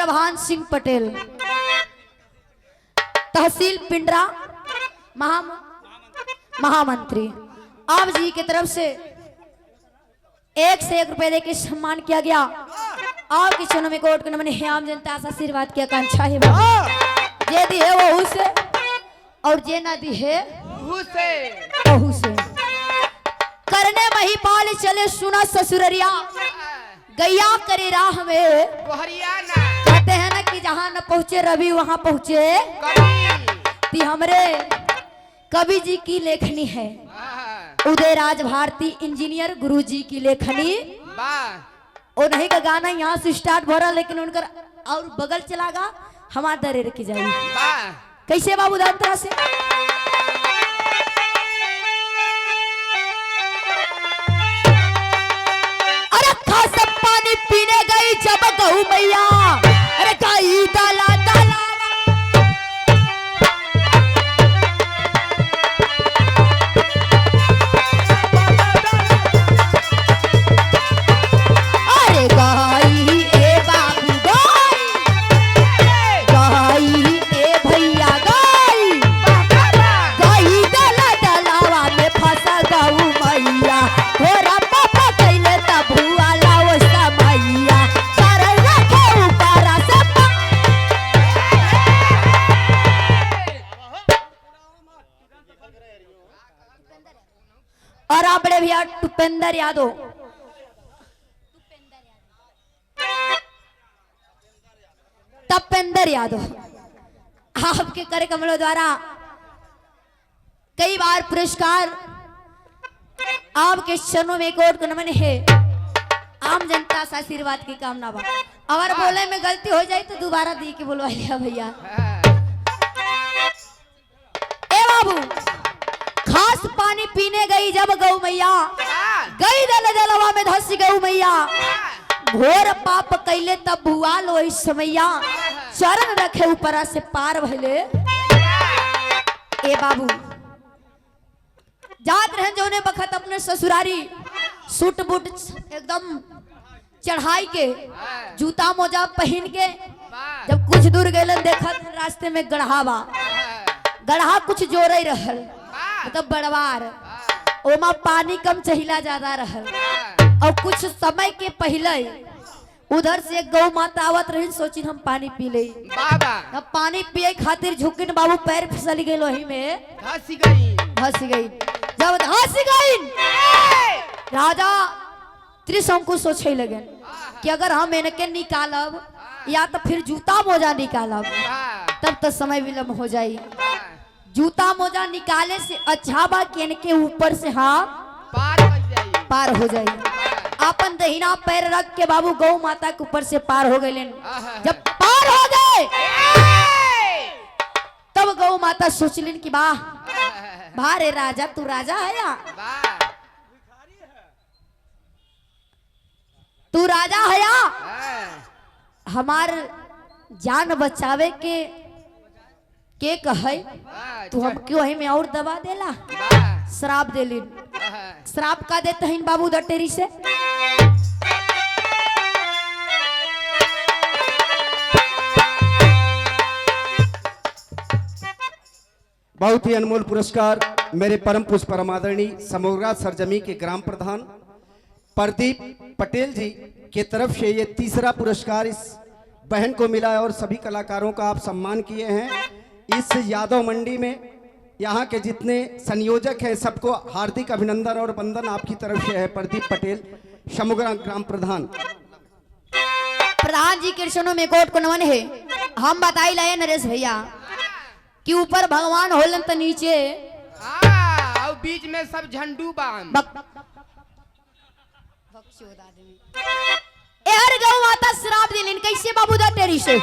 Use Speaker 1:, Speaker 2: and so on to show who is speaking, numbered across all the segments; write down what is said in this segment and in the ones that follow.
Speaker 1: चंद्रभान सिंह पटेल, तहसील पिंडरा, महामंत्री। आप जी की तरफ से 1 से 1 रुपए देके सम्मान किया गया। आपके चरणों में कोट के मैंने आम जनता से आशीर्वाद की आकांक्षा है। जे दी है वो से और जे ना दी है वो से। करने मही पाल चले सुना ससुररिया, गैया करे राह में कहते हैं ना कि जहां न पहुंचे रवि वहां पहुंचे। ती हमरे कवि जी की लेखनी है, उदयराज भारती इंजीनियर गुरु जी की लेखनी। उन्हीं का गाना यहाँ से स्टार्ट हो रहा, लेकिन उनका और बगल चलागा हमारे दरेर की जाएगी। कैसे बाबू दांतरा से पानी पीने गई जब गऊ मैया, अरे गाई डाला डाला। अरे गाई ए बाबू गाई, गाई ए भैया गाई, गाई डाला डालावा में फंसा गऊ मैया। घोड़ा पापा कैले तब हुआ और आप बड़े भैया टुपेंद्र यादव, तपेंद्र यादव, आपके कार्यक्रमों द्वारा कई बार पुरस्कार आपके चरणों में कोट को नमन है। आम जनता से आशीर्वाद की कामना बा। अगर बोले में गलती हो जाए तो दोबारा दी के बोलवाइया भैया। ए बाबू, खास पानी पीने गई जब गऊ मैया, गई दल दलवा में धस गऊ मैया। घोर पाप कैले तब भुआ लो इस समैया, चरण रखे ऊपरा से पार भले। ए बाबू, जात रहे जोने बखत अपने ससुरारी सूट बूट एकदम चढ़ाई के, जूता मोजा पहन के जब कुछ दूर गए देखा रास्ते में गढ़ावा, गढ़ा कुछ जोरे रहल मतलब बड़वार, ओमा पानी कम चहिला ज्यादा रहल। और कुछ समय के पहले उधर से गौ माता आवत रही, सोची हम पानी पी ले। अब पानी पिए खातिर झुकिन बाबू पैर फिसल गए, वही में धस गई। जब धस गई राजा त्रिशंकु सोचे लगे कि अगर हम इनके निकालब या तो फिर जूता मोजा निकालब, तब तो समय विलम्ब हो जाए। जूता मोजा निकाले से अच्छा बा कि इनके ऊपर से पार हो जाए। अपन दहिना पैर रख के बाबू गौ माता के ऊपर से पार हो गए। जब पार हो गए तब गौ माता सोचलिन कि वाह रे राजा, तू राजा है या तू राजा है या हमार जान बचावे के कहे तू हम क्यों ही में और दबा देला, श्राप देली। श्राप का देते हैं बाबू दटेरी से।
Speaker 2: बहुत ही अनमोल पुरस्कार मेरे परम पुष्प परमादरणी समोरा सरजमी के ग्राम प्रधान प्रदीप पटेल जी के तरफ से ये तीसरा पुरस्कार इस बहन को मिला है और सभी कलाकारों का आप सम्मान किए हैं। इस यादव मंडी में यहाँ के जितने संयोजक हैं सबको हार्दिक अभिनंदन और वंदन आपकी तरफ से है। प्रदीप पटेल समोरा ग्राम प्रधान
Speaker 1: जी के चरणों में कोट को नमन है। हम बताई लाए नरेश भैया कि ऊपर भगवान होलन तो नीचे
Speaker 3: और बीच में सब झंडू बाम
Speaker 1: हर गौ माता श्राप दिलिन कैसे बाबू दा तेरी से।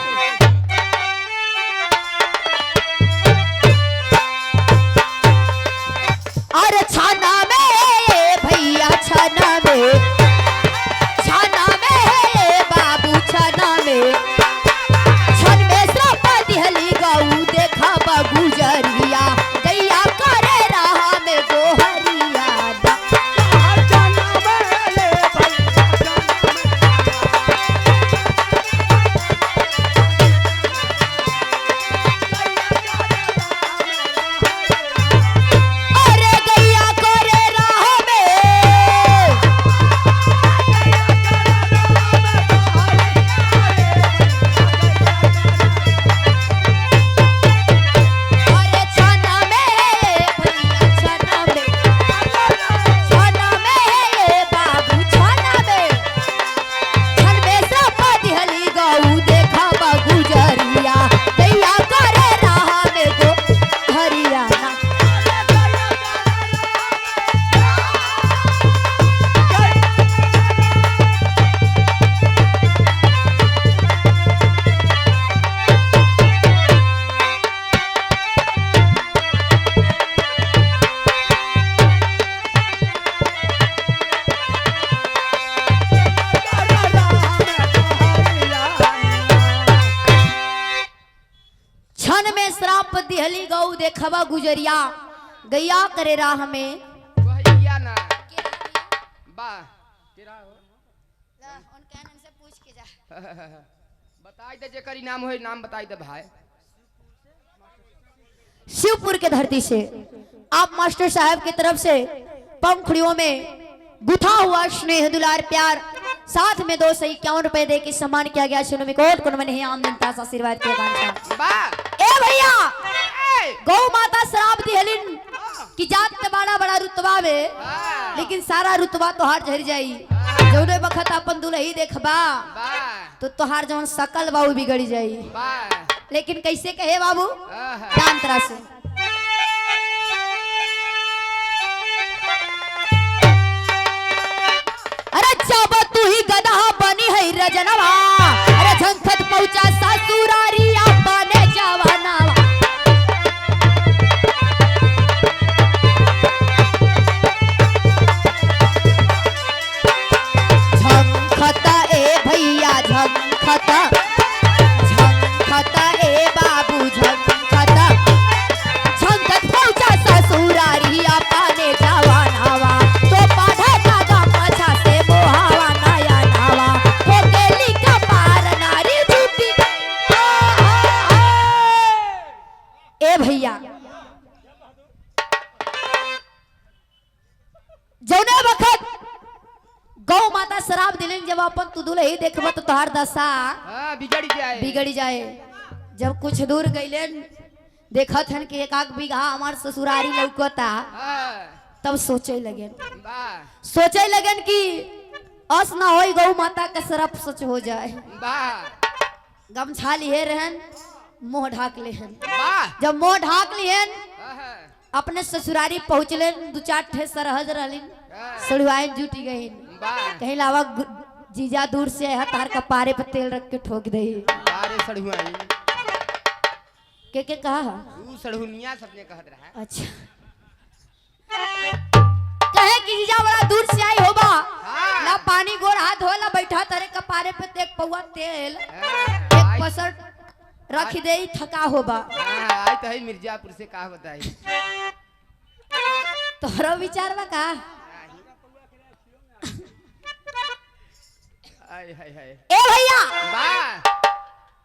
Speaker 1: अरे छाना में भैया छाना में बाबू छाना में छन में श्राप दिहली गऊ देखा बाबू जरिया गैया करे रहा में गोहरिया। श्राप दिहली गौ देखबा गुजरिया गैया करे राह में।
Speaker 3: वही ना बा तेरा हो बताई दे जेकर नाम हो नाम बताई दे भाई।
Speaker 1: शिवपुर के धरती से आप मास्टर साहब की तरफ से पंखुड़ियों में गुथा हुआ स्नेह दुलार प्यार साथ में 251 रुपए दे के सम्मान किया गया। सुनो में कोट कुन मने आम जनता से आशीर्वाद किया गया।
Speaker 3: बा
Speaker 1: ए भैया गौ माता श्राप दिहलिन कि जात ते बड़ा बड़ा रुतबा में लेकिन सारा रुतबा तोहार झर जाई। जौने बखत अपन दुल्ही देखबा तो तोहार जौन सकल बाबू बिगड़ जाई। लेकिन कैसे कहे बाबू ध्यान तरह से अरे जब तू ही गधा बनी है रजनवा अरे झंखत पहुंचा ससुरारी अपने जवानवा। झंखता ए भैया झंखता झंखता ए बाबू झंखता झंखत पहुंचा ससुरारी अपने जवानवा। तो पाढ़ा धागा मछा से मोहावा नया नावा हो गेली कपार नारी झूठी। ए भैया जौने वक्त गौ माता शराब दिलन जब अपन तू दुल्ही देखब तो तोहार दशा बिगड़ जाए। जब कुछ दूर गइलन देखत हन कि एक आग बीघा हमार ससुरारी लौकता तब सोचे लगन कि अस ना होई गौ माता का शराब सच हो जाए। गमछा लिए रहन मुंह ढाक लेहन। जब मुंह ढाक लिहन अपने ससुरारी पहुंचलन 2-4 ठे सरहज रहलिन सड़ुआइन जुटी गईन। कहीं लावा जीजा दूर से है तार कपारे पे तेल रख के ठोक दे। के कहा
Speaker 3: सड़हुनिया सबने कहत रहा।
Speaker 1: अच्छा कहे कि जीजा बड़ा दूर से आई होबा ना पानी गोर हाथ धोला बैठा तारे कपारे पे एक पौवा तेल एक पसर रख दे थका होबा।
Speaker 3: आई तो है मिर्जापुर से का बताई
Speaker 1: तोहरा विचार बा का। ए भैया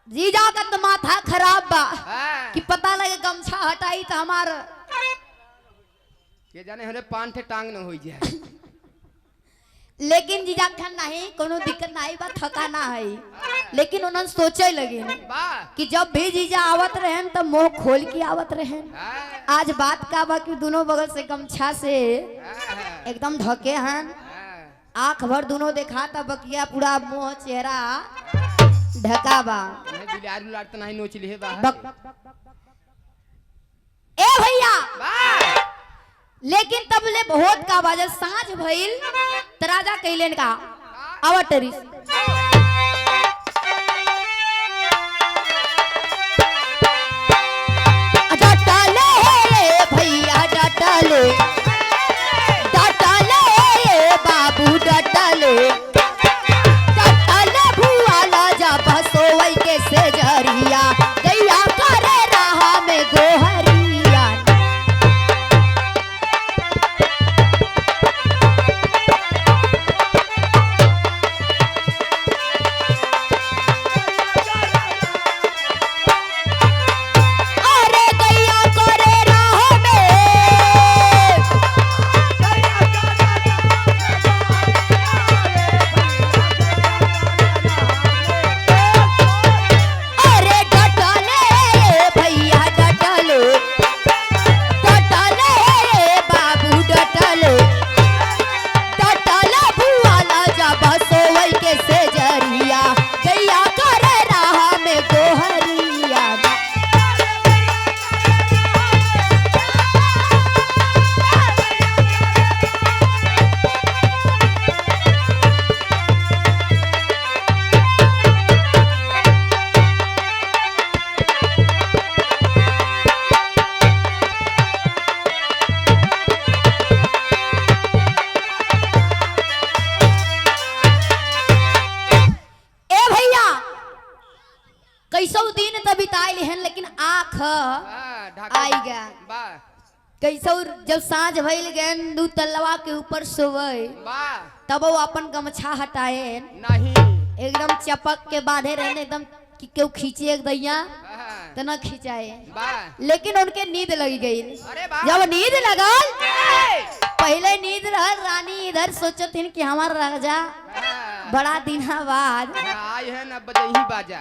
Speaker 1: जीजा का तो माथा खराब बा कि पता लगे गमछा हटाई तो हमार
Speaker 3: के जाने हरे 5 ठे टांग न होई जाए।
Speaker 1: लेकिन जीजा खन नहीं कोनो दिक्कत नहीं बा थका ना है। लेकिन उन्होंने सोचे लगे कि जब भी जीजा आवत रहन तो मुंह खोल के आवत रहन। आज बात का बा कि दोनों बगल से गमछा से एकदम ढके हन आंख भर दोनों देखा था बकिया पूरा मुंह चेहरा ढका बा।
Speaker 3: तो नहीं नोच लिए
Speaker 1: ए भैया लेकिन तब ले बहुत का बाजा सांझ भइल तराजा कैलेन का आवटरी डाटाले भैया डाटाले डाटाले बाबू डाटाले डाटाले भुआला जा बसोई के से जरिया गैया करे राह में गोहरिया।
Speaker 3: ढाका
Speaker 1: आई गया
Speaker 3: वाह
Speaker 1: कैसे जब सांझ भइल गए दू तलवा के ऊपर सोवे
Speaker 3: वाह
Speaker 1: तब वो अपन गमछा हटाए
Speaker 3: नहीं
Speaker 1: एकदम चपक के बांधे रहने एकदम कि केहू खींचे एक दैया
Speaker 3: हाँ,
Speaker 1: तो न खींचाए
Speaker 3: वाह
Speaker 1: लेकिन उनके नींद लग गई
Speaker 3: अरे वाह
Speaker 1: जब नींद लगल
Speaker 3: ए!
Speaker 1: पहले नींद रहल रानी इधर सोचत हन कि हमार राजा
Speaker 3: हाँ,
Speaker 1: बड़ा दिन बाद
Speaker 3: आई है ना बजही बाजा